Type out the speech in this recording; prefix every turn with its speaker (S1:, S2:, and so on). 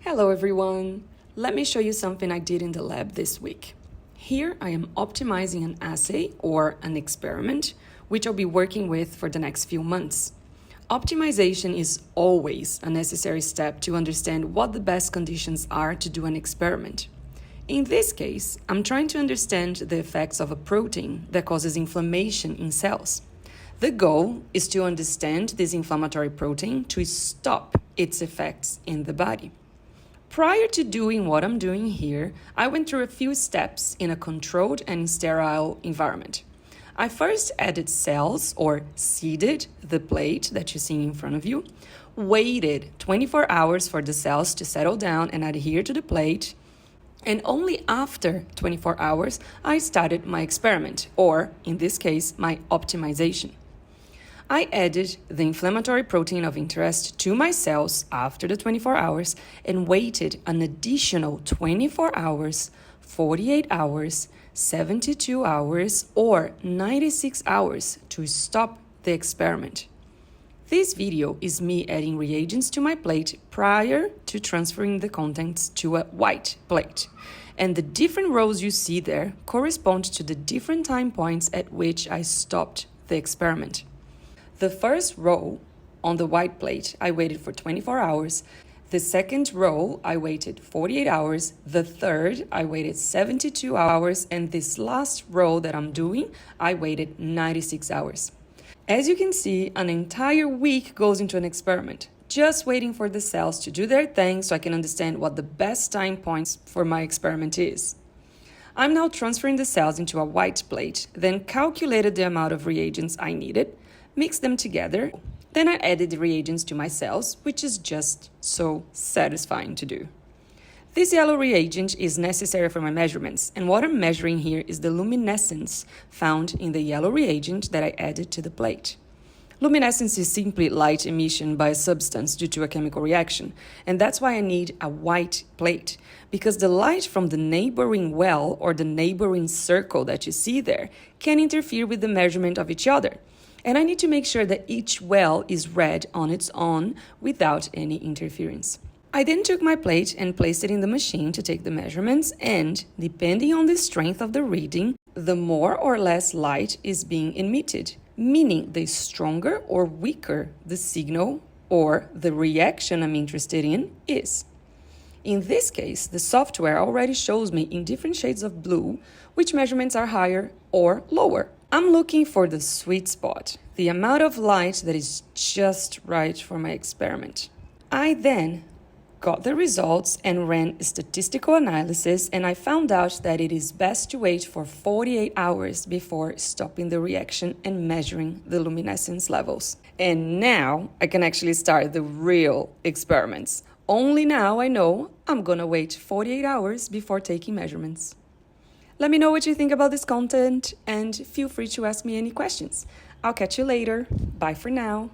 S1: Hello everyone! Let me show you something I did in the lab this week. Here I am optimizing an assay or an experiment, which I'll be working with for the next few months. Optimization is always a necessary step to understand what the best conditions are to do an experiment. In this case, I'm trying to understand the effects of a protein that causes inflammation in cells. The goal is to understand this inflammatory protein to stop its effects in the body. Prior to doing what I'm doing here, I went through a few steps in a controlled and sterile environment. I first added cells or seeded the plate that you see in front of you, waited 24 hours for the cells to settle down and adhere to the plate, and only after 24 hours I started my experiment, or in this case, my optimization. I added the inflammatory protein of interest to my cells after the 24 hours and waited an additional 24 hours, 48 hours, 72 hours, or 96 hours to stop the experiment. This video is me adding reagents to my plate prior to transferring the contents to a white plate. And the different rows you see there correspond to the different time points at which I stopped the experiment. The first row on the white plate, I waited for 24 hours. The second row, I waited 48 hours. The third, I waited 72 hours. And this last row that I'm doing, I waited 96 hours. As you can see, an entire week goes into an experiment, just waiting for the cells to do their thing so I can understand what the best time points for my experiment is. I'm now transferring the cells into a white plate, then calculated the amount of reagents I needed, mixed them together, then I added the reagents to my cells, which is just so satisfying to do. This yellow reagent is necessary for my measurements, and what I'm measuring here is the luminescence found in the yellow reagent that I added to the plate. Luminescence is simply light emission by a substance due to a chemical reaction, and that's why I need a white plate, because the light from the neighboring well or the neighboring circle that you see there can interfere with the measurement of each other. And I need to make sure that each well is read on its own without any interference. I then took my plate and placed it in the machine to take the measurements, and depending on the strength of the reading, the more or less light is being emitted, meaning the stronger or weaker the signal or the reaction I'm interested in is. In this case, the software already shows me in different shades of blue which measurements are higher or lower. I'm looking for the sweet spot, the amount of light that is just right for my experiment. I then got the results and ran a statistical analysis, and I found out that it is best to wait for 48 hours before stopping the reaction and measuring the luminescence levels. And now I can actually start the real experiments. Only now I know I'm gonna wait 48 hours before taking measurements. Let me know what you think about this content and feel free to ask me any questions. I'll catch you later. Bye for now.